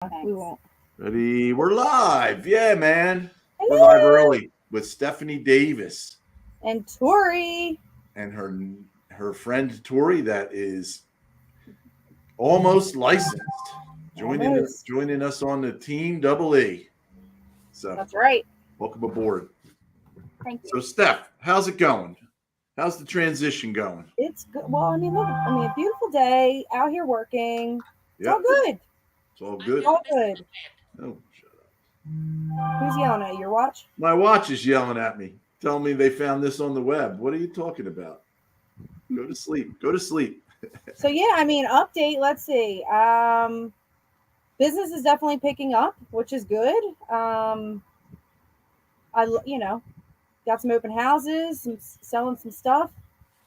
We won't. Ready? We're live. Yeah, man. We're live Hello. early with Stephanie Davis And Tori. and her friend Tori that is almost licensed. Almost. Joining us on the team double E. So That's right. welcome aboard. Thank So you. Steph, how's it going? How's the transition going? It's good. Well, I mean, look. I mean, a beautiful day out here working. It's all Yep, good. it's all good. All good. Oh, shut up. Who's yelling at you? Your watch? My watch is yelling at me, telling me they found this on the web. What are you talking about? Go to sleep. Go to sleep. So yeah, I mean, update. Let's see. Business is definitely picking up, which is good. Got some open houses, selling some stuff.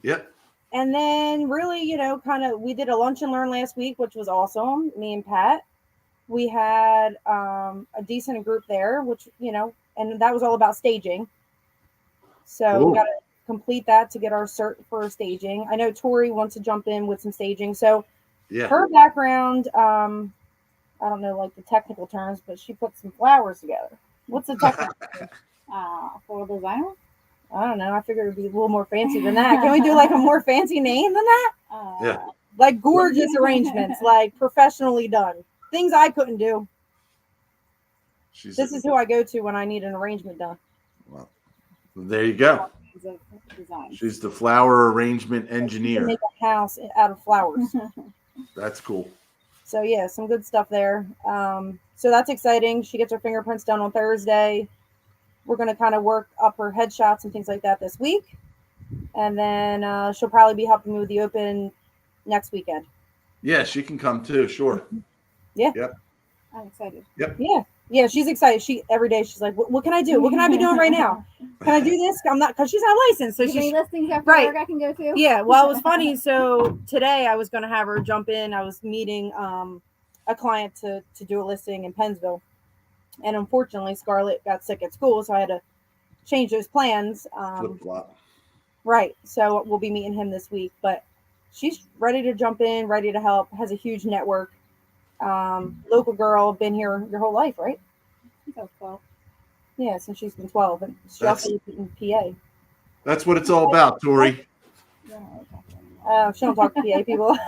Yep. And then really, kind of we did a lunch and learn last week, which was awesome. Me and Pat. We had a decent group there, which, and that was all about staging. So Cool. we got to complete that to get our cert for staging. I know Tori wants to jump in with some staging. So Yeah. her background, I don't know like the technical terms, but she put some flowers together. What's the technical term? Floral designer? I don't know. I figured it'd be a little more fancy than that. Can we do like a more fancy name than that? Yeah. Like gorgeous arrangements, like professionally done. Things I couldn't do. This is who I go to when I need an arrangement done. Well, there you go. She's the flower arrangement engineer. Make a house out of flowers. That's cool. So yeah, some good stuff there. So that's exciting. She gets her fingerprints done on Thursday. We're going to kind of work up her headshots and things like that this week. And then she'll probably be helping me with the open next weekend. Yeah, she can come too. Sure. Yeah. Yep. I'm excited. Yep. Yeah, she's excited. Every day she's like, "What can I do? What can I be doing right now? Can I do this? I'm not because she's not licensed." So she's listings after work I can go to. Yeah. Well, it was funny. So today I was going to have her jump in. I was meeting a client to do a listing in Pennsville, and unfortunately, Scarlett got sick at school, so I had to change those plans. Flip flop. Right. So we'll be meeting him this week, but she's ready to jump in, ready to help. Has a huge network. Local girl, been here your whole life, right? I think I was 12. Yeah, since she's been 12, and she also lives in PA. That's what it's all about, Tori. She don't talk to PA people.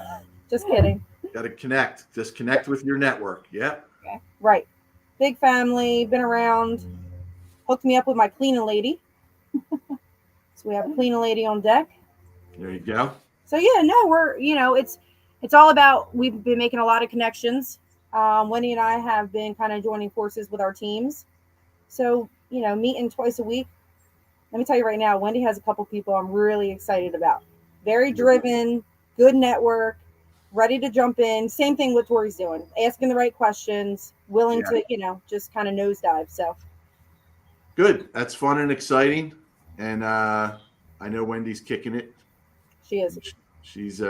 Just kidding. Got to connect. Just connect with your network. Yep. Okay. Right. Big family, been around. Hooked me up with my cleaning lady. So we have a cleaning lady on deck. There you go. So yeah, no, we're it's all about, we've been making a lot of connections. Wendy and I have been kind of joining forces with our teams. So, meeting twice a week. Let me tell you right now, Wendy has a couple people I'm really excited about. Very driven, good network, ready to jump in. Same thing what Tori's doing. Asking the right questions, willing to, just kind of nosedive. So good. That's fun and exciting. And I know Wendy's kicking it. She is. She's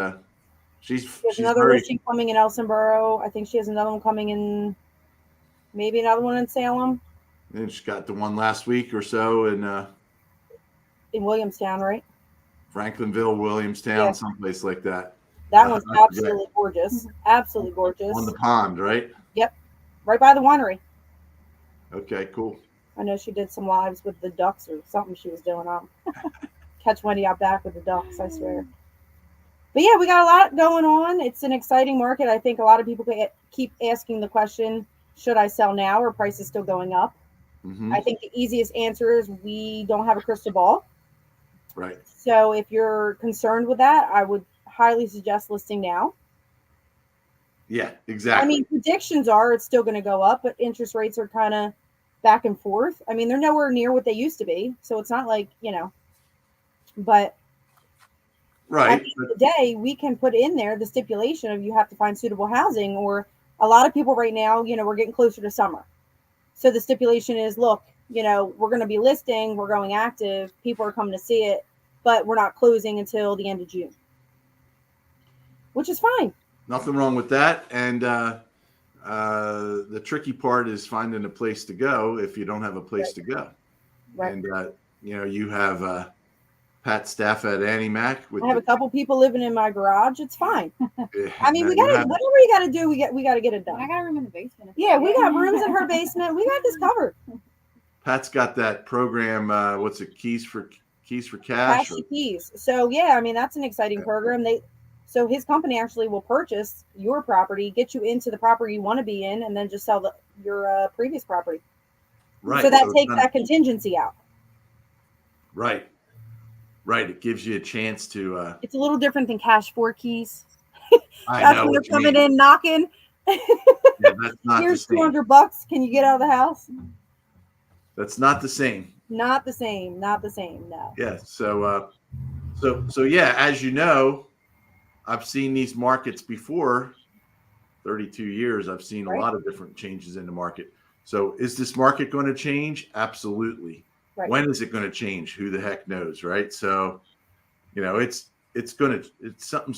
another listing coming in Elsinboro. I think she has another one coming in, maybe another one in Salem. And she got the one last week or so in Williamstown, right? Franklinville, Williamstown, someplace like that. That one's absolutely gorgeous. Absolutely gorgeous. On the pond, right? Yep. Right by the winery. Okay, cool. I know she did some lives with the ducks or something she was doing. Catch Wendy out back with the ducks, I swear. But yeah, we got a lot going on. It's an exciting market. I think a lot of people keep asking the question, should I sell now or price is still going up? Mm-hmm. I think the easiest answer is we don't have a crystal ball. Right. So if you're concerned with that, I would highly suggest listing now. Yeah, exactly. I mean, predictions are it's still going to go up, but interest rates are kind of back and forth. I mean, they're nowhere near what they used to be. So it's not like, but right. At the end of the day, we can put in there the stipulation of you have to find suitable housing, or a lot of people right now, we're getting closer to summer. So the stipulation is, look, we're going to be listing, we're going active, people are coming to see it, but we're not closing until the end of June, which is fine. Nothing wrong with that. And the tricky part is finding a place to go if you don't have a place to go. Right. And, you have Pat Staff at Annie Mac. With I have a couple people living in my garage. It's fine. I mean, now we you gotta have- whatever we gotta do. We gotta get it And I done. got a room in the basement. Yeah, we got rooms in her basement. We got this covered. Pat's got that program. What's it? Keys for Cash Cash. the keys. So yeah, I mean that's an exciting program. So his company actually will purchase your property, get you into the property you want to be in, and then just sell your previous property. Right. So that it's takes not- that contingency out. Right. Right. It gives you a chance to. It's a little different than cash for keys. I That's know when they're what you coming mean. in knocking. Yeah, that's not the Here's same. $200. Can you get out of the house? That's not the same. Not the same. Not the same. No. Yeah. So yeah, as you know, I've seen these markets before. 32 years, I've seen a Right. lot of different changes in the market. So is this market going to change? Absolutely. Right. When is it going to change? Who the heck knows, right? So, something's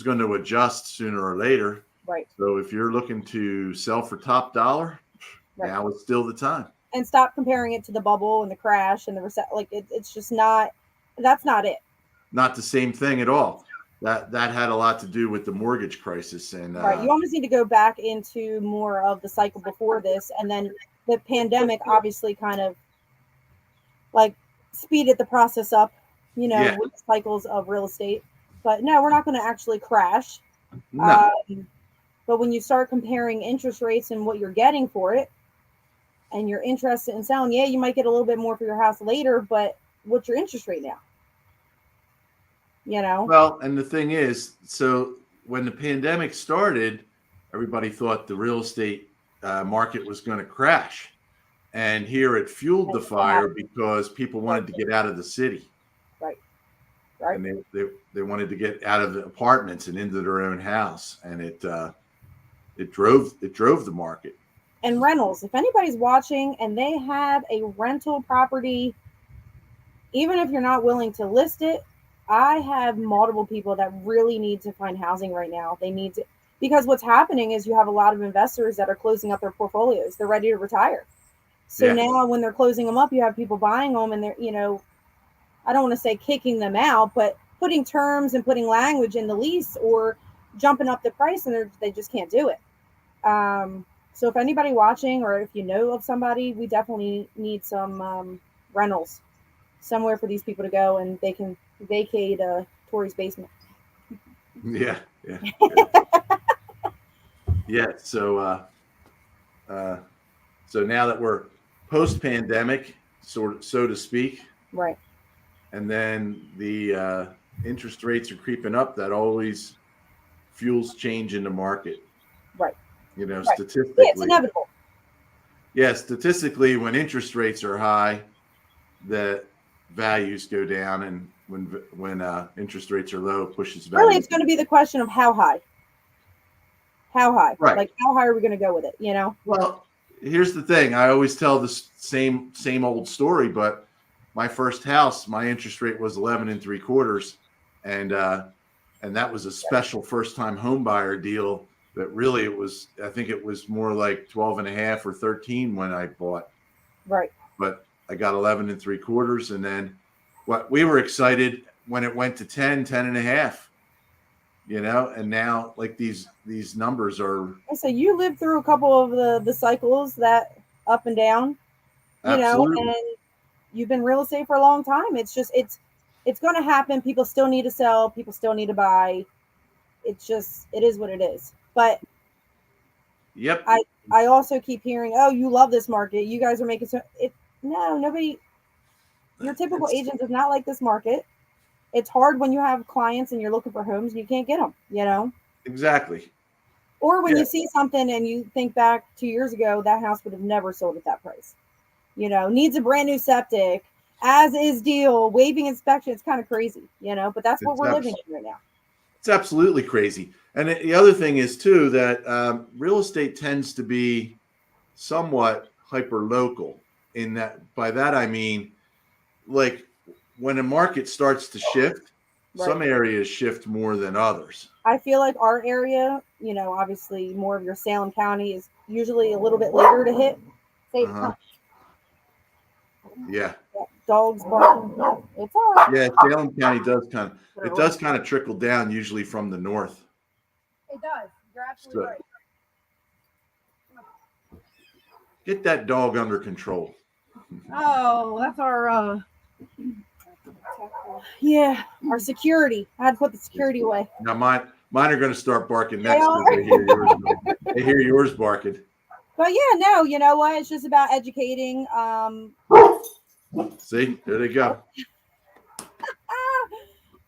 going to adjust sooner or later. Right. So if you're looking to sell for top dollar, Right. now is still the time. And stop comparing it to the bubble and the crash and the reset. Like it's just not. That's not it. Not the same thing at all. That had a lot to do with the mortgage crisis and Right. You almost need to go back into more of the cycle before this, and then the pandemic obviously kind of like speeded the process up. Yeah. With cycles of real estate. But no, we're not going to actually crash. no. But when you start comparing interest rates and what you're getting for it, and you're interested in selling, yeah, you might get a little bit more for your house later, but what's your interest rate now? Well, and the thing is, so when the pandemic started, everybody thought the real estate market was going to crash. And here it fueled the fire because people wanted to get out of the city. Right. And they wanted to get out of the apartments and into their own house. And it drove the market. And rentals, if anybody's watching and they have a rental property, even if you're not willing to list it, I have multiple people that really need to find housing right now. They need to, because what's happening is you have a lot of investors that are closing up their portfolios. They're ready to retire. So now when they're closing them up, you have people buying them and they're, I don't want to say kicking them out, but putting terms and putting language in the lease or jumping up the price, and they just can't do it. So if anybody watching or if you know of somebody, we definitely need some rentals somewhere for these people to go and they can vacate Tori's basement. Yeah. Yeah. So now that we're post-pandemic, so to speak, Right. and then the interest rates are creeping up, that always fuels change in the market. Right. Statistically. Yeah, it's inevitable. Yeah, statistically, when interest rates are high, the values go down, and when interest rates are low, it pushes value. Really, it's going to be the question of how high. How high? Right. Like, how high are we going to go with it? Well, here's the thing. I always tell this same old story, but my first house, my interest rate was 11 3/4, and that was a special first-time home buyer deal. But really, I think it was more like 12.5 or 13 when I bought. Right. But I got 11 3/4, and then we were excited when it went to 10.5. And now like these numbers are. So you lived through a couple of the cycles that up and down, Absolutely. and you've been real estate for a long time. It's just it's going to happen. People still need to sell. People still need to buy. It is what it is. But Yep. I also keep hearing, oh, you love this market. You guys are making nobody. Your typical agent does not like this market. It's hard when you have clients and you're looking for homes and you can't get them, Exactly. Or when you see something and you think back 2 years ago, that house would have never sold at that price. Needs a brand new septic, as is deal, waiving inspection. It's kind of crazy, but that's what we're living in right now. It's absolutely crazy. And the other thing is too, that real estate tends to be somewhat hyper local in that, by that, I mean, like when a market starts to shift, some areas shift more than others. I feel like our area, obviously more of your Salem County is usually a little bit later to hit. Yeah. Dogs barking. It's all right. Yeah, Salem County does kind of trickle down usually from the north. It does. You're absolutely So- right. Get that dog under control. Oh, that's our our security. I had to put the security away. Now mine are going to start barking They next are? because they hear yours. They hear yours barking. But yeah, no, you know what? It's just about educating. See, there they go.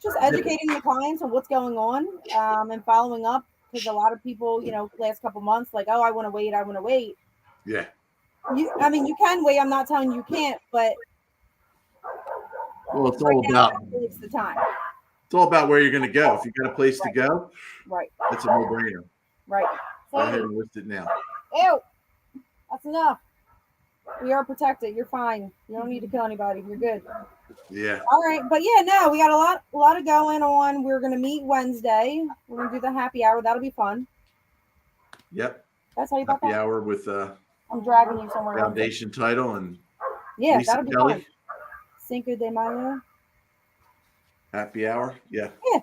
Just educating the clients on what's going on, and following up, because a lot of people, last couple months, like, oh, I want to wait. Yeah. You can wait. I'm not telling you can't, but Well, it's right all now, about it's the time. it's all about where you're going to go. If you got a place to go, Right. that's a no-brainer. Right. Go ahead and list it now. Ew. That's enough. We are protected. You're fine. You don't need to kill anybody. You're good. Yeah. All right. But yeah, no, we got a lot of going on. We're gonna meet Wednesday. We're gonna do the happy hour. That'll be fun. Yep. That's how you about Happy that? hour with I'm dragging you somewhere. Foundation title and Yeah, Lisa that'll be Kelly. fun. Cinco de Mayo. Happy hour. Yeah. Yeah.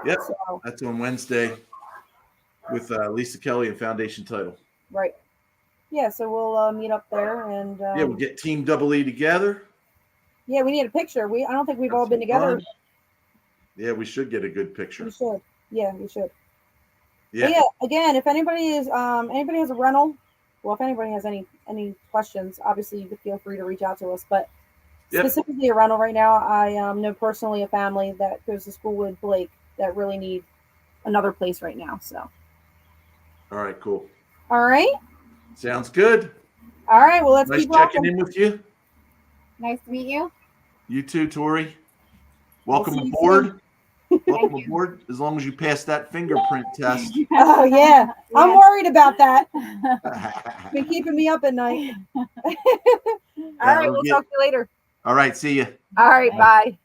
Yep. So, That's on Wednesday with Lisa Kelly and Foundation title. right. Yeah, so we'll meet up there, and Yeah, we'll get Team Double E together. yeah, we need a picture. I don't think we've all been Have together. fun. Yeah, we should get a good picture. We should. Yeah, we should. Yeah. But yeah, again, if anybody has a rental, well, if anybody has any questions, obviously you could feel free to reach out to us. But Yep. specifically a rental right now, I know personally a family that goes to school with Blake that really need another place right now. So, All right, cool. all right, Good. all right. Well, let's Nice keep checking rocking. in with you. Nice to meet you. You too, Tori. Welcome see you aboard. Welcome Thank you. aboard. As long as you pass that fingerprint test. Oh yeah, I'm Yes. worried about that. All Been keeping me up at night. All right, we'll talk to you later. right, see you. All right, bye.